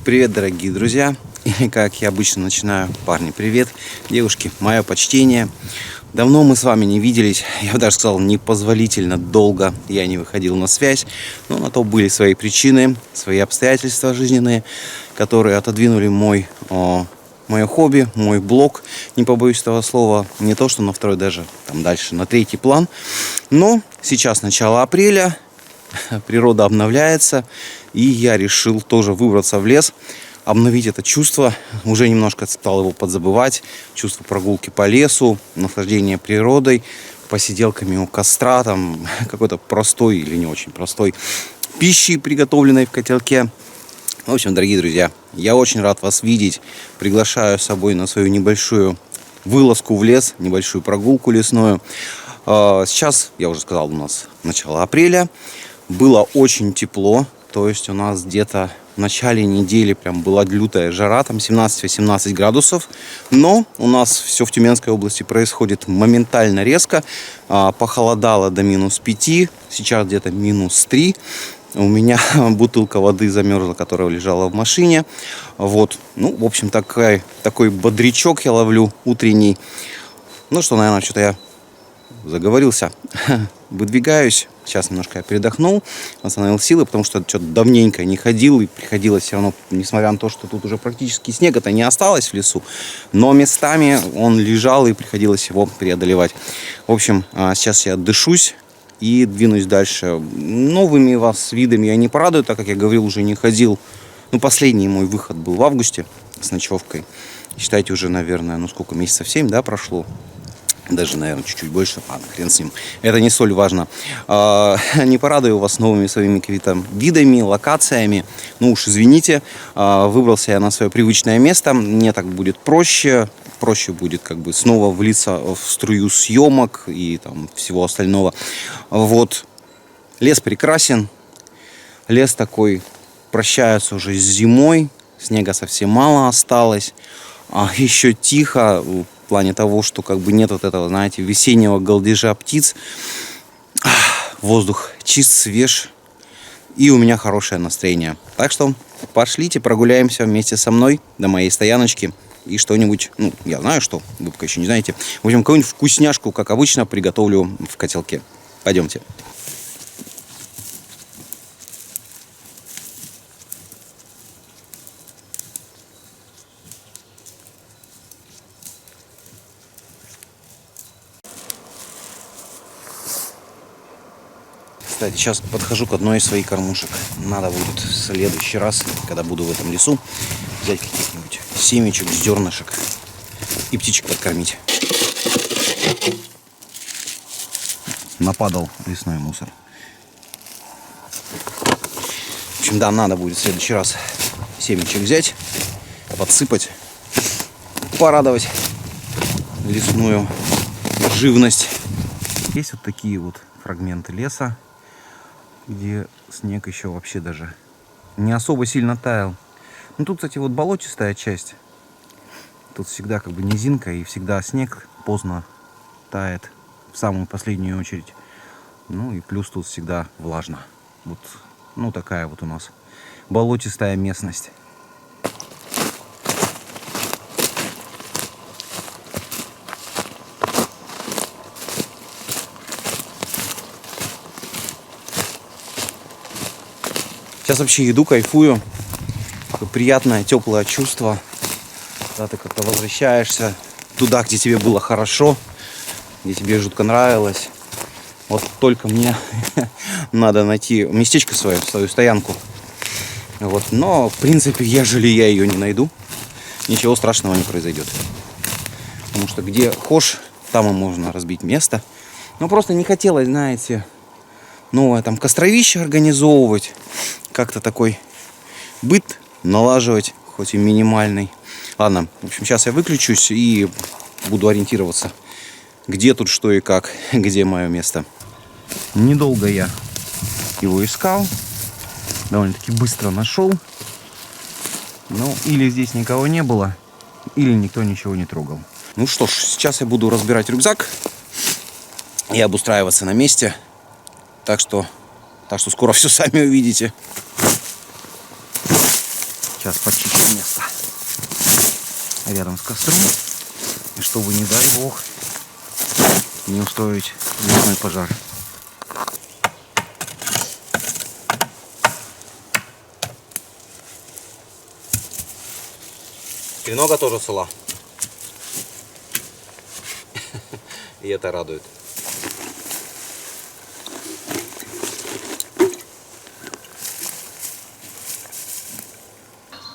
Привет, дорогие друзья! И как я обычно начинаю: парни, привет, девушки, мое почтение. Давно мы с вами не виделись, я бы даже сказал, непозволительно долго я не выходил на связь, но на то были свои причины, свои обстоятельства жизненные, которые отодвинули мое хобби, мой блог, не побоюсь этого слова, не то что на второй, даже там дальше, на третий план. Но сейчас начало апреля, природа обновляется, и я решил тоже выбраться в лес, обновить это чувство. Уже немножко стал его подзабывать. Чувство прогулки по лесу, наслаждение природой, посиделками у костра, там какой-то простой или не очень простой пищей, приготовленной в котелке. В общем, дорогие друзья, я очень рад вас видеть. Приглашаю с собой на свою небольшую вылазку в лес, небольшую прогулку лесную. Сейчас, я уже сказал, у нас начало апреля. Было очень тепло, то есть у нас где-то в начале недели прям была лютая жара, там 17-18 градусов. Но у нас все в Тюменской области происходит моментально резко. Похолодало до -5, сейчас где-то -3. У меня бутылка воды замерзла, которая лежала в машине. Вот, ну, в общем, такой бодрячок я ловлю утренний. Ну что, наверное, что-то я заговорился. Выдвигаюсь. Сейчас немножко я передохнул, восстановил силы, потому что что-то давненько не ходил, и приходилось все равно, несмотря на то, что тут уже практически снега-то не осталось в лесу, но местами он лежал, и приходилось его преодолевать. В общем, сейчас я отдышусь и двинусь дальше. Новыми вас видами я не порадую, так как я говорил, уже не ходил. Ну, последний мой выход был в августе с ночевкой. Считайте, уже, наверное, ну сколько, месяцев 7, да, прошло. Даже, наверное, чуть-чуть больше. Ладно, хрен с ним. Это не столь важно. Не порадую вас новыми своими какими-то видами, локациями. Ну уж извините. Выбрался я на свое привычное место. Мне так будет проще. Проще будет как бы снова влиться в струю съемок и там всего остального. Вот. Лес прекрасен. Лес такой прощается уже с зимой. Снега совсем мало осталось. Еще тихо. В плане того, что как бы нет вот этого, знаете, весеннего галдежа птиц. Воздух чист, свеж. И у меня хорошее настроение. Так что пошлите, прогуляемся вместе со мной до моей стояночки. И что-нибудь, ну, я знаю, что вы пока еще не знаете. В общем, какую-нибудь вкусняшку, как обычно, приготовлю в котелке. Пойдемте. Кстати, сейчас подхожу к одной из своих кормушек. Надо будет в следующий раз, когда буду в этом лесу, взять каких-нибудь семечек, зернышек и птичек подкормить. Нападал лесной мусор. В общем, да, надо будет в следующий раз семечек взять, подсыпать, порадовать лесную живность. Есть вот такие вот фрагменты леса, где снег еще вообще даже не особо сильно таял. Ну тут, кстати, вот болотистая часть. Тут всегда как бы низинка, и всегда снег поздно тает в самую последнюю очередь. Ну и плюс тут всегда влажно. Вот, ну такая вот у нас болотистая местность. Сейчас вообще иду, кайфую. Такое приятное, теплое чувство. Когда ты как-то возвращаешься туда, где тебе было хорошо, где тебе жутко нравилось. Вот только мне надо найти местечко свое, свою стоянку. Вот. Но, в принципе, ежели я ее не найду, ничего страшного не произойдет. Потому что где хошь, там и можно разбить место. Но просто не хотелось, знаете, новое там костровище организовывать. Как-то такой быт налаживать, хоть и минимальный. Ладно, в общем, сейчас я выключусь и буду ориентироваться, где тут что и как, где мое место. Недолго я его искал, довольно-таки быстро нашел. Ну, или здесь никого не было, или никто ничего не трогал. Ну что ж, сейчас я буду разбирать рюкзак и обустраиваться на месте. Так что скоро все сами увидите. Сейчас почищу место рядом с костром. И чтобы, не дай бог, не устроить лесной пожар. Тренога тоже цела. И это радует.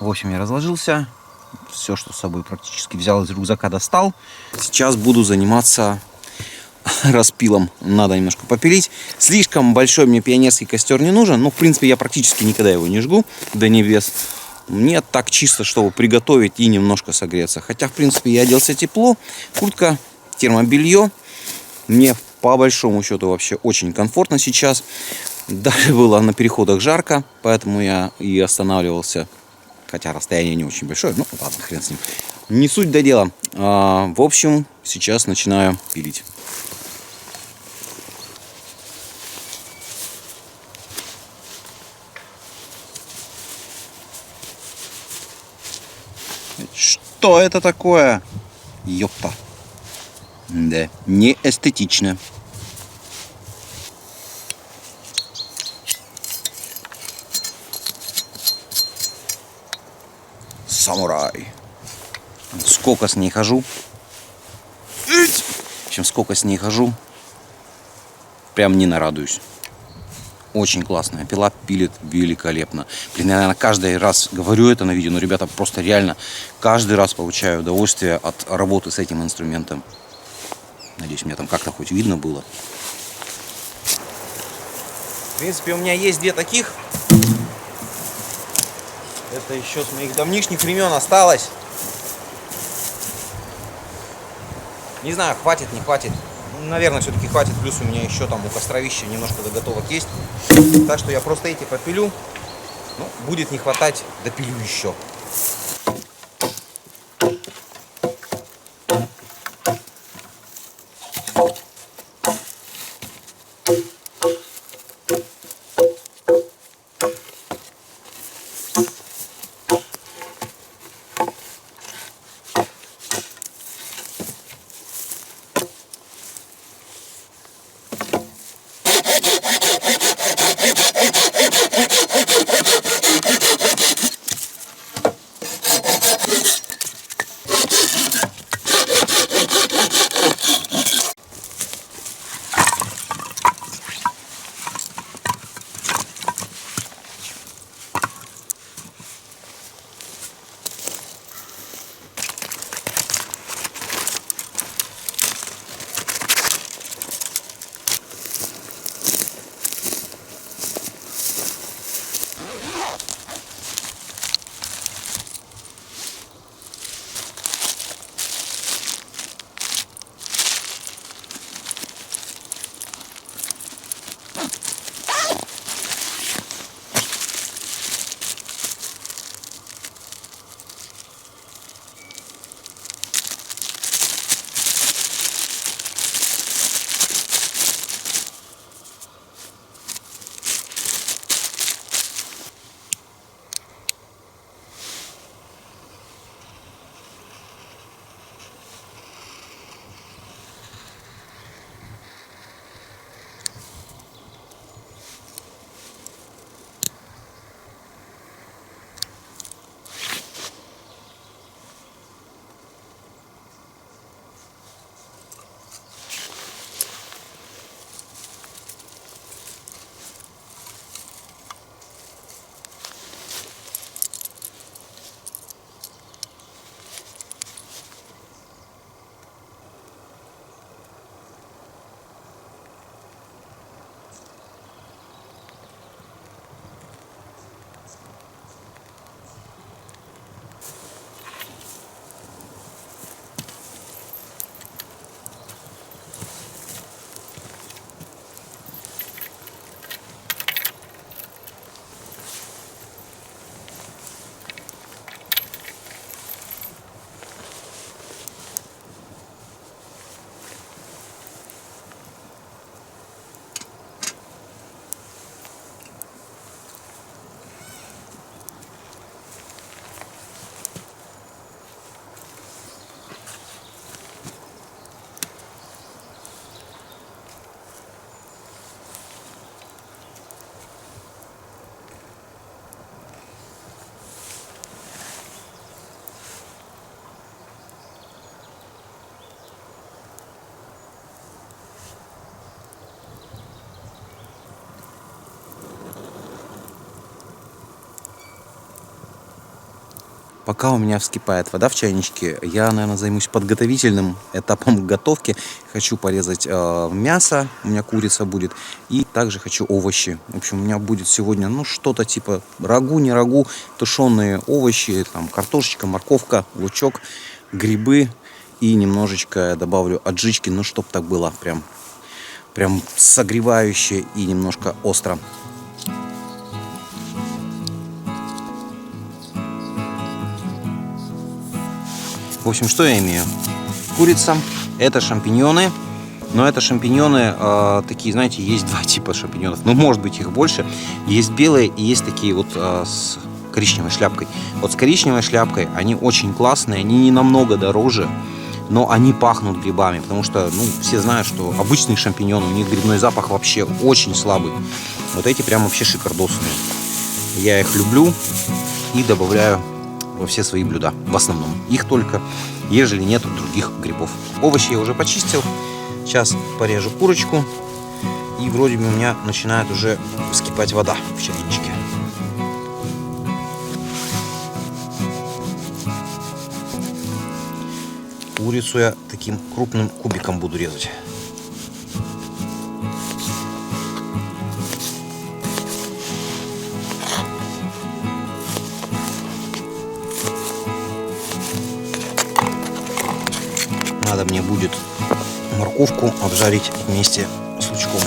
В общем, я разложился. Все, что с собой практически взял из рюкзака, достал. Сейчас буду заниматься распилом. Надо немножко попилить. Слишком большой мне пионерский костер не нужен. Но, в принципе, я практически никогда его не жгу до небес. Мне так чисто, чтобы приготовить и немножко согреться. Хотя, в принципе, я оделся тепло. Куртка, термобелье. Мне, по большому счету, вообще очень комфортно сейчас. Даже было на переходах жарко, поэтому я и останавливался. Хотя расстояние не очень большое. Ну, ладно, хрен с ним. Не суть до дела. В общем, сейчас начинаю пилить. Что это такое? Ёпта. Да, не эстетично. Самурай. Сколько с ней хожу. В общем, сколько с ней хожу. Прям не нарадуюсь. Очень классная пила, пилит великолепно. Блин, я, наверное, каждый раз говорю это на видео, но, ребята, просто реально каждый раз получаю удовольствие от работы с этим инструментом. Надеюсь, мне там как-то хоть видно было. В принципе, у меня есть две таких. Это еще с моих давнишних времен осталось. Не знаю, хватит, не хватит. Наверное, все-таки хватит. Плюс у меня еще там у костровища немножко доготовок есть. Так что я просто эти попилю. Ну, будет не хватать, допилю еще. Пока у меня вскипает вода в чайничке, я, наверное, займусь подготовительным этапом готовки. Хочу порезать мясо, у меня курица будет, и также хочу овощи. В общем, у меня будет сегодня, ну, что-то типа рагу, не рагу, тушеные овощи, там, картошечка, морковка, лучок, грибы и немножечко добавлю аджички, ну, чтоб так было прям согревающе и немножко остро. В общем, что я имею? Курица, это шампиньоны, но это шампиньоны такие, знаете, есть два типа шампиньонов, но может быть их больше. Есть белые и есть такие вот с коричневой шляпкой. Вот с коричневой шляпкой они очень классные, они не намного дороже, но они пахнут грибами, потому что, ну, все знают, что обычные шампиньоны, у них грибной запах вообще очень слабый. Вот эти прям вообще шикардосные. Я их люблю и добавляю во все свои блюда, в основном. Их только, ежели нет других грибов. Овощи я уже почистил. Сейчас порежу курочку. И вроде бы у меня начинает уже вскипать вода в чайничке. Курицу я таким крупным кубиком буду резать. Надо мне будет морковку обжарить вместе с лучком.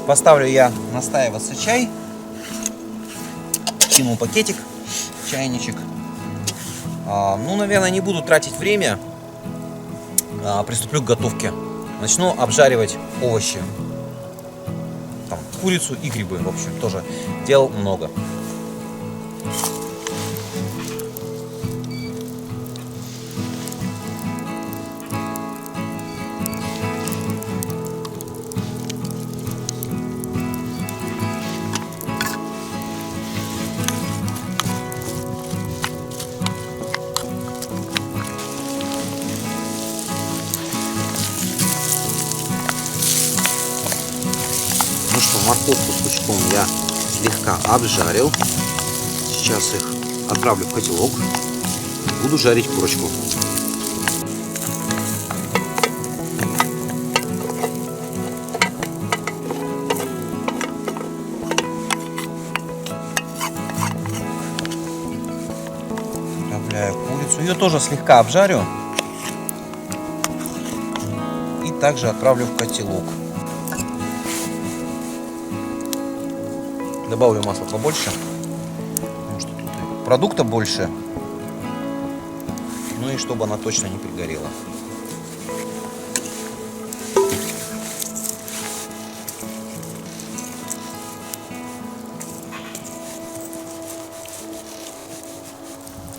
Поставлю я настаиваться чай. Кинул пакетик, чайничек. Ну, наверное, не буду тратить время. Приступлю к готовке. Начну обжаривать овощи. Там, курицу и грибы. В общем, тоже дел много. Ну что, морковку с лучком я слегка обжарил. Сейчас их отправлю в котелок. Буду жарить курочку. Отправляю курицу. Ее тоже слегка обжарю. И также отправлю в котелок. Добавлю масла побольше, потому что тут продукта больше. Ну и чтобы она точно не пригорела.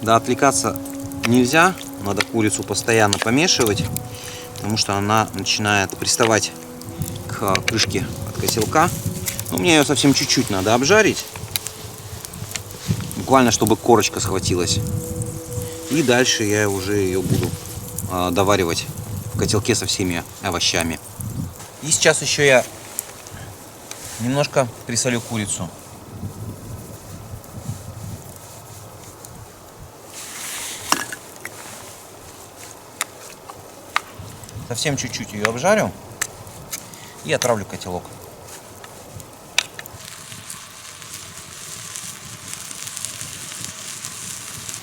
Да, отвлекаться нельзя. Надо курицу постоянно помешивать, потому что она начинает приставать к крышке от котелка. Мне ее совсем чуть-чуть надо обжарить. Буквально, чтобы корочка схватилась. И дальше я уже ее буду доваривать в котелке со всеми овощами. И сейчас еще я немножко присолю курицу. Совсем чуть-чуть ее обжарю и отправлю в котелок.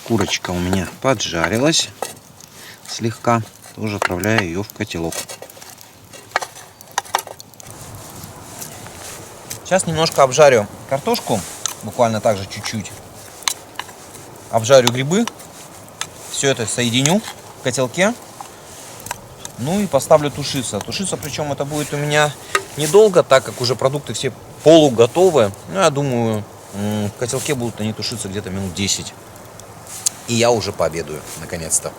Курочка у меня поджарилась слегка. Тоже отправляю ее в котелок. Сейчас немножко обжарю картошку. Буквально так же чуть-чуть. Обжарю грибы. Все это соединю в котелке. Ну и поставлю тушиться. Тушиться, причем это будет у меня недолго, так как уже продукты все полуготовы. Ну, я думаю, в котелке будут они тушиться где-то минут 10. И я уже пообедаю, наконец-то.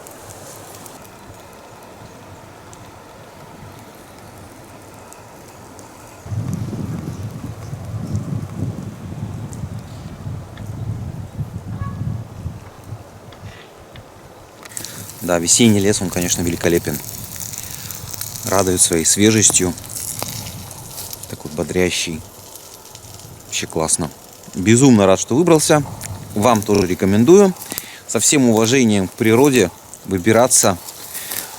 Да, весенний лес, он, конечно, великолепен. Радует своей свежестью. Такой бодрящий. Вообще классно. Безумно рад, что выбрался. Вам тоже рекомендую. Со всем уважением к природе выбираться,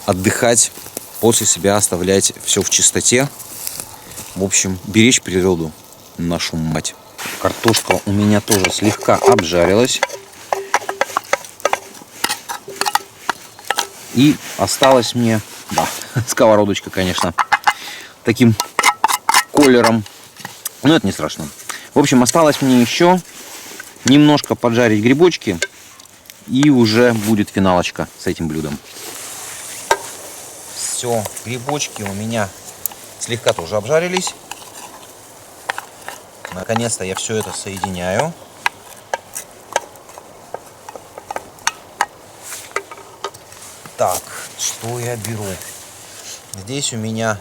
отдыхать, после себя оставлять все в чистоте. В общем, беречь природу, нашу мать. Картошка у меня тоже слегка обжарилась. И осталось мне, да, сковородочка, конечно, таким колером. Но это не страшно. В общем, осталось мне еще немножко поджарить грибочки. И уже будет финалочка с этим блюдом. Все, грибочки у меня слегка тоже обжарились. Наконец-то я все это соединяю. Так, что я беру? Здесь у меня...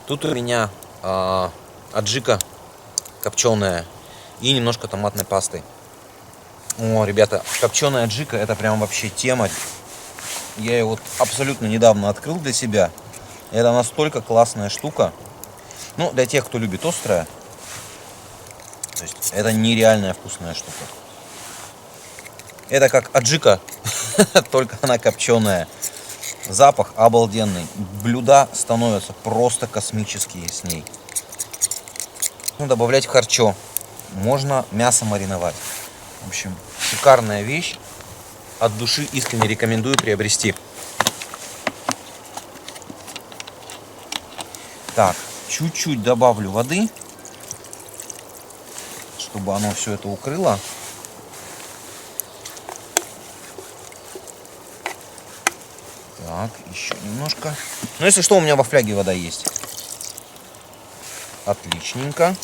Тут у меня аджика копченая и немножко томатной пасты. О, ребята, копченая аджика — это прям вообще тема. Я ее вот абсолютно недавно открыл для себя. Это настолько классная штука. Ну, для тех, кто любит острое. То есть это нереальная вкусная штука. Это как аджика, только она копченая. Запах обалденный. Блюда становятся просто космические с ней. Можно добавлять харчо. Можно мясо мариновать. В общем, шикарная вещь. От души искренне рекомендую приобрести. Так, чуть-чуть добавлю воды, чтобы оно все это укрыло. Так, еще немножко. Ну, если что, у меня во фляге вода есть. Отличненько.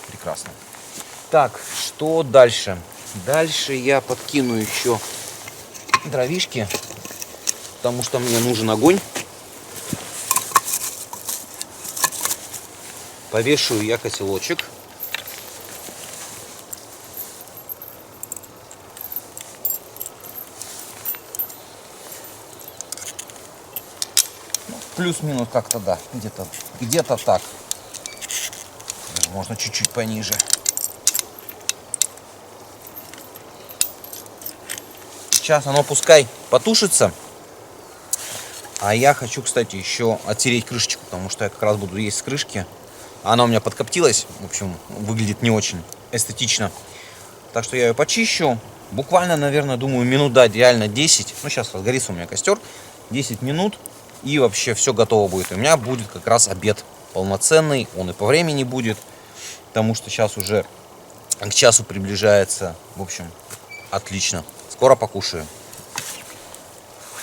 Прекрасно. Так, что дальше? Дальше я подкину еще дровишки, потому что мне нужен огонь. Повешаю я котелочек. Плюс-минус как-то, да, где-то так. Можно чуть-чуть пониже. Сейчас оно пускай потушится. А я хочу, кстати, еще оттереть крышечку, потому что я как раз буду есть с крышки. Она у меня подкоптилась. В общем, выглядит не очень эстетично. Так что я ее почищу. Буквально, наверное, думаю, минут дать, реально 10. Ну, сейчас разгорится у меня костер. 10 минут. И вообще все готово будет. У меня будет как раз обед полноценный. Он и по времени будет. Потому что сейчас уже к часу приближается. В общем, отлично. Скоро покушаю.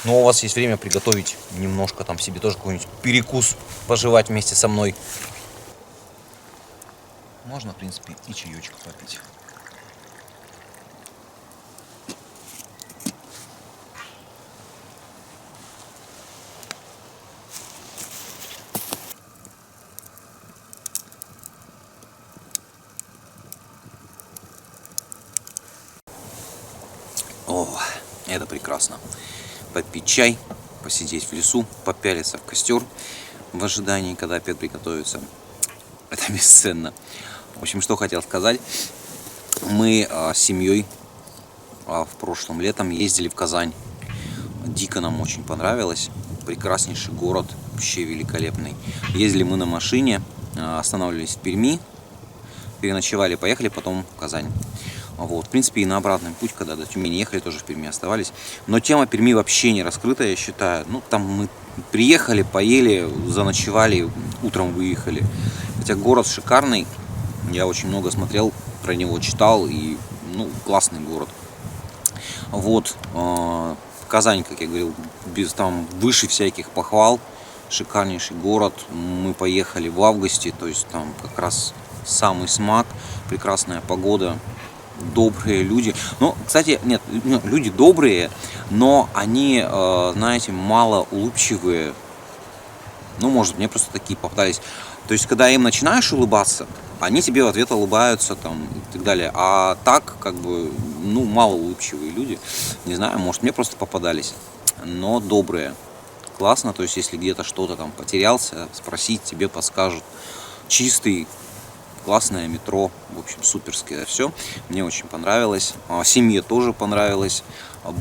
Но у вас есть время приготовить немножко там себе тоже какой-нибудь перекус, пожевать вместе со мной. Можно, в принципе, и чаечек попить. О, это прекрасно. Попить чай, посидеть в лесу, попялиться в костер в ожидании, когда опять приготовится. Это бесценно. В общем, что хотел сказать. Мы с семьей в прошлом летом ездили в Казань. Дико нам очень понравилось. Прекраснейший город, вообще великолепный. Ездили мы на машине, останавливались в Перми, переночевали, поехали потом в Казань. Вот, в принципе, и на обратный путь, когда до Тюмени ехали, тоже в Перми оставались. Но тема Перми вообще не раскрыта, я считаю. Ну, там мы приехали, поели, заночевали, утром выехали. Хотя город шикарный. Я очень много смотрел про него, читал. И, ну, классный город. Вот. Казань, как я говорил, без там выше всяких похвал. Шикарнейший город. Мы поехали в августе. То есть там как раз самый смак. Прекрасная погода. Добрые люди. Ну, кстати, нет, люди добрые, но они, знаете, мало улыбчивые. Ну, может, мне просто такие попадались. То есть, когда им начинаешь улыбаться, они тебе в ответ улыбаются там и так далее. А так, как бы, ну, мало улыбчивые люди. Не знаю, может, мне просто попадались. Но добрые. Классно, то есть, если где-то что-то там потерялся, спросить, тебе подскажут. Чистый, классное метро, в общем, суперское все. Мне очень понравилось. Семье тоже понравилось.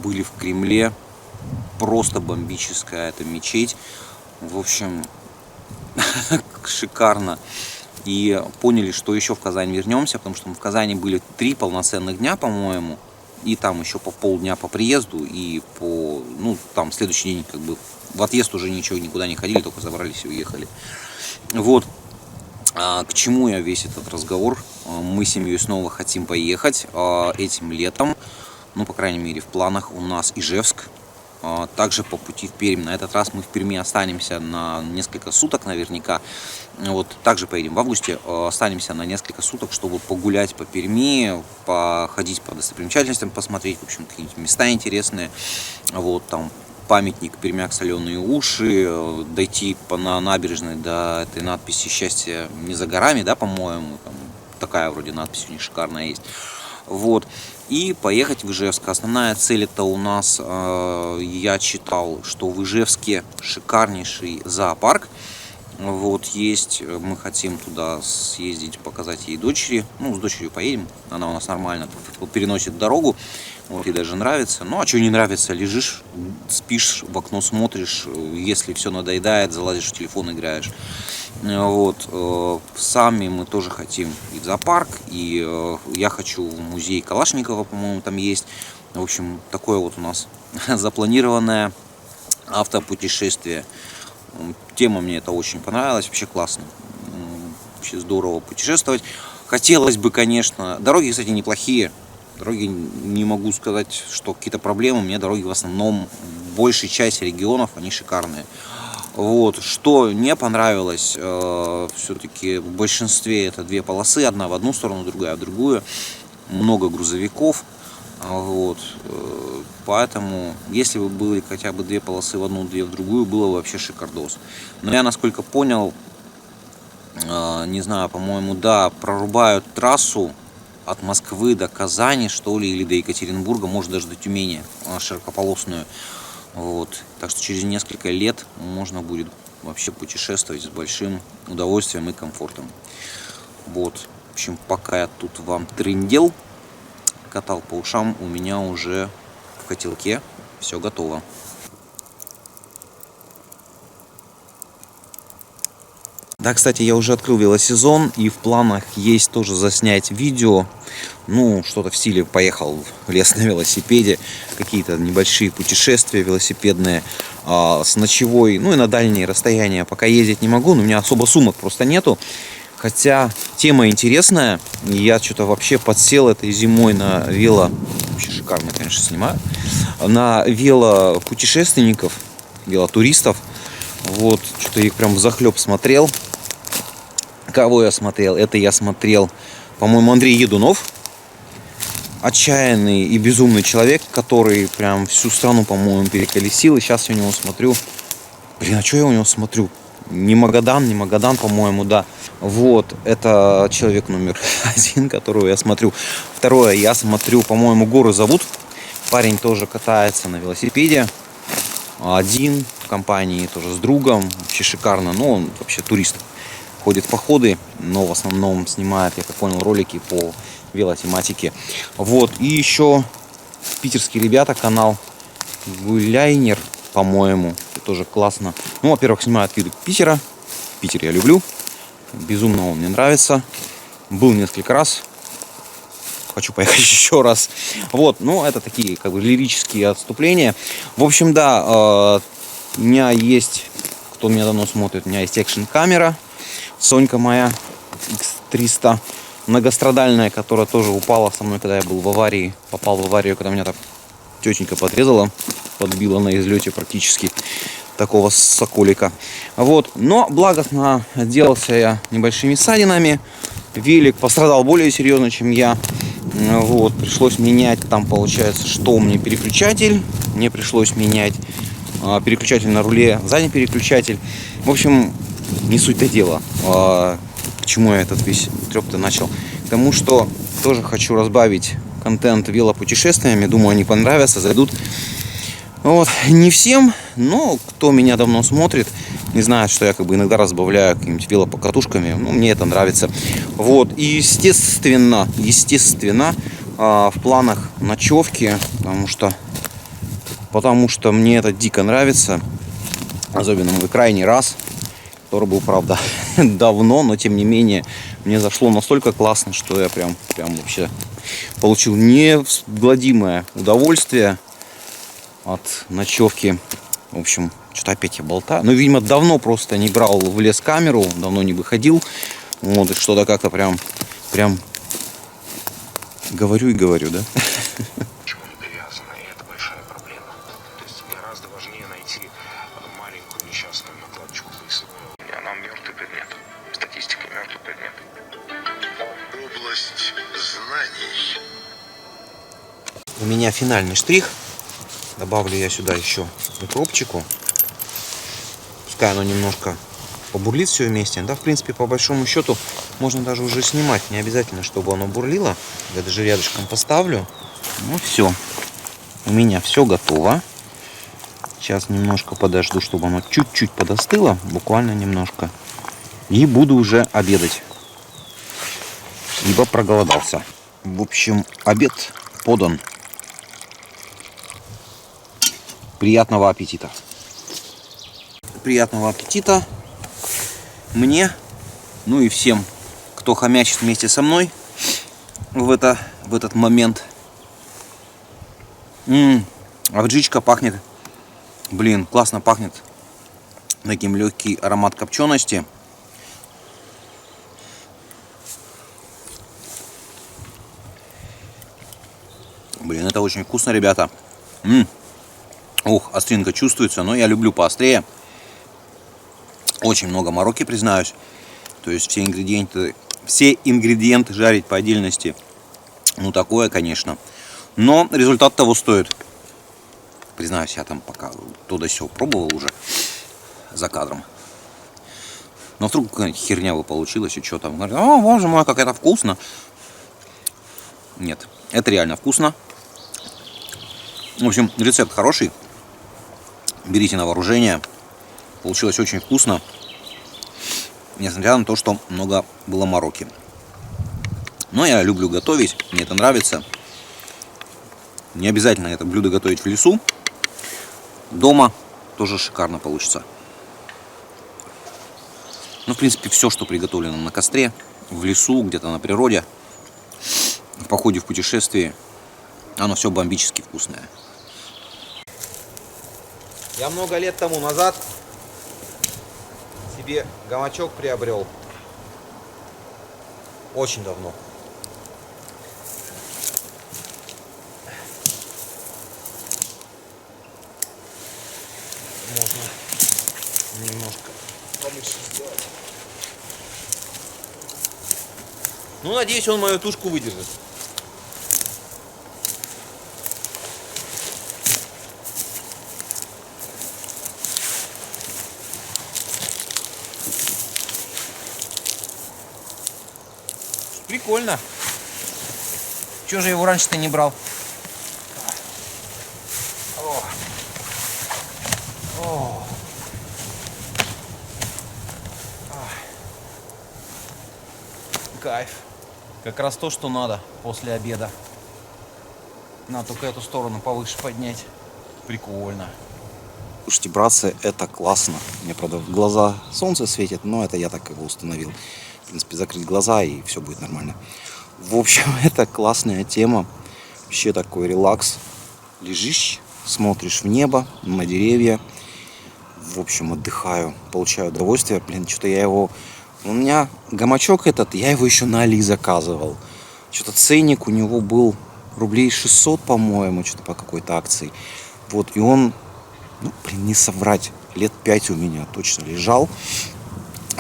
Были в Кремле. Просто бомбическая эта мечеть. В общем, шикарно. И поняли, что еще в Казань вернемся, потому что мы в Казани были 3 полноценных дня, по-моему. И там еще по полдня по приезду. И по, ну, там следующий день как бы в отъезд уже ничего, никуда не ходили, только забрались и уехали. Вот. К чему я весь этот разговор? Мы с семьей снова хотим поехать этим летом. Ну, по крайней мере, в планах у нас Ижевск. Также по пути в Пермь. На этот раз мы в Перми останемся на несколько суток наверняка. Вот, также поедем в августе. Останемся на несколько суток, чтобы погулять по Перми, походить по достопримечательностям, посмотреть, в общем, какие-нибудь места интересные. Вот, там памятник Пермяк соленые уши, дойти на набережной до этой надписи «Счастье не за горами», да, по-моему, там такая вроде надпись у них шикарная есть. Вот. И поехать в Ижевск. Основная цель это у нас, я читал, что в Ижевске шикарнейший зоопарк. Вот есть, мы хотим туда съездить, показать ей дочери. Ну, с дочерью поедем, она у нас нормально переносит дорогу. Вот, ей даже нравится. Ну, а что не нравится? Лежишь, спишь, в окно смотришь. Если все надоедает, залазишь в телефон, играешь. Вот. Сами мы тоже хотим и в зоопарк, и я хочу в музей Калашникова, по-моему, там есть. В общем, такое вот у нас запланированное автопутешествие. Тема мне это очень понравилась, вообще классно. Вообще здорово путешествовать. Хотелось бы, конечно, дороги, кстати, неплохие. Дороги, не могу сказать, что какие-то проблемы. Мне дороги в основном, большей части регионов, они шикарные. Вот. Что не понравилось, все-таки в большинстве это 2 полосы. Одна в одну сторону, другая в другую. Много грузовиков. Вот. Поэтому, если бы были хотя бы 2 полосы в одну, 2 в другую, было бы вообще шикардос. Но я, насколько понял, не знаю, по-моему, да, прорубают трассу от Москвы до Казани, что ли, или до Екатеринбурга, может даже до Тюмени, широкополосную. Вот. Так что через несколько лет можно будет вообще путешествовать с большим удовольствием и комфортом. Вот. В общем, пока я тут вам трындел, катал по ушам, у меня уже в котелке все готово. Да, кстати, я уже открыл велосезон, и в планах есть тоже заснять видео. Ну, что-то в стиле поехал в лес на велосипеде, какие-то небольшие путешествия велосипедные с ночевой, ну и на дальние расстояния. Пока ездить не могу, но у меня особо сумок просто нету. Хотя тема интересная, я что-то вообще подсел этой зимой на вело, вообще шикарно, конечно, снимаю, на велопутешественников, велотуристов. Вот, что-то их прям взахлеб смотрел. Кого я смотрел? Это я смотрел, по-моему, Андрей Едунов. Отчаянный и безумный человек, который прям всю страну, по-моему, переколесил. И сейчас я у него смотрю. Блин, а что я у него смотрю? Не Магадан, по-моему, да. Вот, это человек номер 1, которого я смотрю. Второе, я смотрю, по-моему, Горы зовут. Парень тоже катается на велосипеде. Один в компании, тоже с другом. Вообще шикарно. Но он вообще турист. Ходит в походы, но в основном снимает, я как понял, ролики по велотематике. Вот, и еще питерские ребята, канал Гуляйнер, по-моему, тоже классно. Ну, во-первых, снимают виды Питера. Питер я люблю. Безумно он мне нравится. Был несколько раз. Хочу поехать еще раз. Вот, ну, это такие, как бы, лирические отступления. В общем, да, у меня есть, кто меня давно смотрит, у меня есть экшн-камера. Сонька моя, X300 многострадальная, которая тоже упала со мной, когда я был в аварии. Попал в аварию, когда меня так тетенька подрезала, подбила на излете практически такого соколика. Вот. Но благостно отделался я небольшими ссадинами. Велик пострадал более серьезно, чем я. Вот. Пришлось менять там, получается, что мне переключатель. Мне пришлось менять переключатель на руле, задний переключатель. В общем, не суть-то дела. К чему я этот весь треп-то начал? К тому, что тоже хочу разбавить контент велопутешествиями. Думаю, они понравятся, зайдут. Вот. Не всем, но кто меня давно смотрит, не знает, что я как бы иногда разбавляю какими-нибудь велопокатушками. Ну, мне это нравится. Вот. И естественно, в планах ночевки, потому что мне это дико нравится. Особенно мой крайний раз, который был, правда, давно, но тем не менее мне зашло настолько классно, что я прям вообще получил неизгладимое удовольствие от ночевки. В общем, что-то опять я болтаю. Ну, видимо, давно просто не брал в лес камеру, давно не выходил. Вот, и что-то как-то прям говорю и говорю, да? Почему не привязано, и это большая проблема. То есть гораздо важнее найти маленькую несчастную накладочку поясовую. Она мертвый предмет. Статистика мертвый предмет. Область знаний. У меня финальный штрих. Добавлю я сюда еще укропчику. Пускай оно немножко побурлит все вместе. Да, в принципе, по большому счету, можно даже уже снимать. Не обязательно, чтобы оно бурлило. Я даже рядышком поставлю. Ну все. У меня все готово. Сейчас немножко подожду, чтобы оно чуть-чуть подостыло. Буквально немножко. И буду уже обедать. Ибо проголодался. В общем, обед подан. Приятного аппетита. Приятного аппетита мне, ну и всем, кто хомячит вместе со мной в этот момент. Авджичка пахнет, блин, классно пахнет. Таким легкий аромат копчености. Блин, это очень вкусно, ребята. Ух, остринка чувствуется, но я люблю поострее. Очень много мороки, признаюсь. То есть все ингредиенты жарить по отдельности. Ну, такое, конечно. Но результат того стоит. Признаюсь, я там пока туда-сё пробовал уже за кадром. Но вдруг какая-нибудь херня бы получилась, и что там. Говорят, о, боже мой, как это вкусно. Нет, это реально вкусно. В общем, рецепт хороший. Берите на вооружение. Получилось очень вкусно. Несмотря на то, что много было мороки. Но я люблю готовить. Мне это нравится. Не обязательно это блюдо готовить в лесу. Дома тоже шикарно получится. Ну, в принципе, все, что приготовлено на костре, в лесу, где-то на природе, в походе, в путешествии, оно все бомбически вкусное. Я много лет тому назад себе гамачок приобрел. Очень давно. Можно немножко повыше сделать. Ну, надеюсь, он мою тушку выдержит. Прикольно. Чего же я его раньше-то не брал? Кайф. Как раз то, что надо после обеда. Надо только эту сторону повыше поднять. Прикольно. Слушайте, братцы, это классно. Мне, правда, в глаза солнце светит, но это я так его установил. В принципе, закрыть глаза, и все будет нормально. В общем, это классная тема. Вообще такой релакс. Лежишь, смотришь в небо, на деревья. В общем, отдыхаю, получаю удовольствие. Блин, что-то я его У меня гамачок этот, я его еще на Али заказывал. Что-то ценник у него был рублей 600, по-моему, что-то по какой-то акции. Вот, и он, ну, блин, не соврать, лет 5 у меня точно лежал.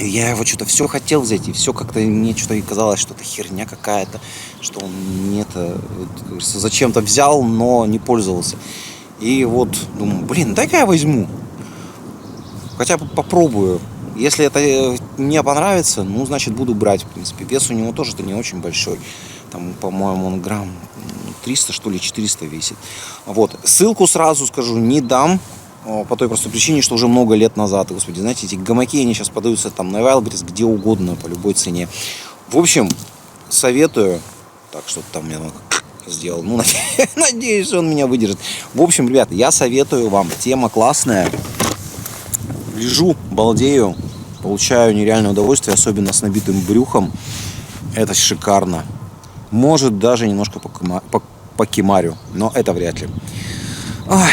И я его что-то все хотел взять, и все как-то мне что-то и казалось, что это херня какая-то, что он не это, вот, зачем-то взял, но не пользовался. И вот думаю, блин, дай-ка я возьму. Хотя бы попробую. Если это мне понравится, ну, значит, буду брать, в принципе. Вес у него тоже-то не очень большой. Там, по-моему, он грамм 300, что ли, 400 весит. Вот. Ссылку сразу скажу, не дам. По той простой причине, что уже много лет назад, господи, знаете, эти гамаки, они сейчас продаются там на Wildberries, где угодно, по любой цене. В общем, советую. Так, что-то там я сделал. Ну, надеюсь, он меня выдержит. В общем, ребята, я советую вам. Тема классная. Лежу, балдею, получаю нереальное удовольствие, особенно с набитым брюхом. Это шикарно. Может, даже немножко покемарю, но это вряд ли. Ой,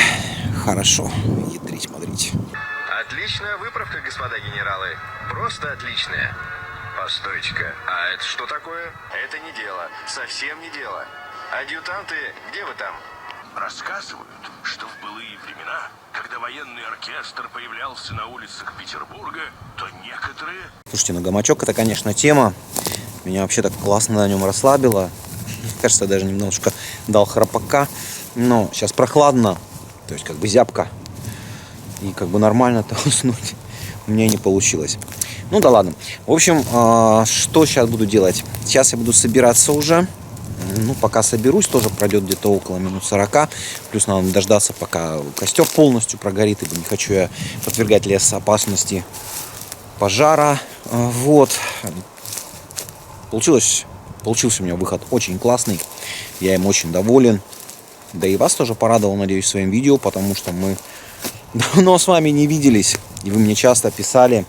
хорошо, ядрить, мадрить. Отличная выправка, господа генералы. Просто отличная. Постойте-ка, а это что такое? Это не дело, совсем не дело. Адъютанты, где вы там? Рассказывают, что в былые времена, когда военный оркестр появлялся на улицах Петербурга, то некоторые... Слушайте, ну гамачок это, конечно, тема. Меня вообще так классно на нем расслабило. Кажется, даже немножко дал храпака. Но сейчас прохладно, то есть как бы зябко. И как бы нормально-то уснуть у меня не получилось. Ну да ладно. В общем, что сейчас буду делать? Сейчас я буду собираться уже. Ну, пока соберусь, тоже пройдет где-то около минут 40. Плюс надо дождаться, пока костер полностью прогорит, ибо не хочу я подвергать лес опасности пожара. Вот. Получился у меня выход очень классный. Я им очень доволен. Да и вас тоже порадовал, надеюсь, своим видео, потому что мы давно с вами не виделись. И вы мне часто писали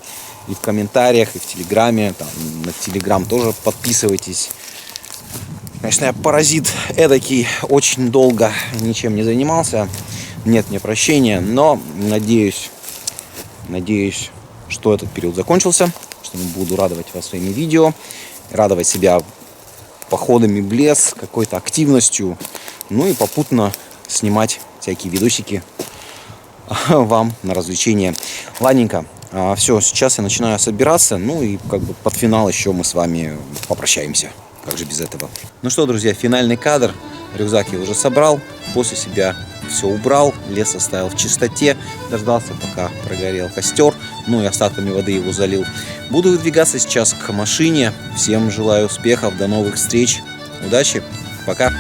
и в комментариях, и в Телеграме. Там, на Телеграм тоже подписывайтесь. Конечно, я паразит эдакий, очень долго ничем не занимался. Нет мне прощения, но надеюсь, что этот период закончился, что я буду радовать вас своими видео, радовать себя походами в лес, какой-то активностью, ну и попутно снимать всякие видосики вам на развлечение. Ладненько, все, сейчас я начинаю собираться, ну и как бы под финал еще мы с вами попрощаемся. Как же без этого? Ну что, друзья, финальный кадр. Рюкзак я уже собрал, после себя все убрал, лес оставил в чистоте, дождался, пока прогорел костер, ну и остатками воды его залил. Буду выдвигаться сейчас к машине. Всем желаю успехов, до новых встреч, удачи, пока!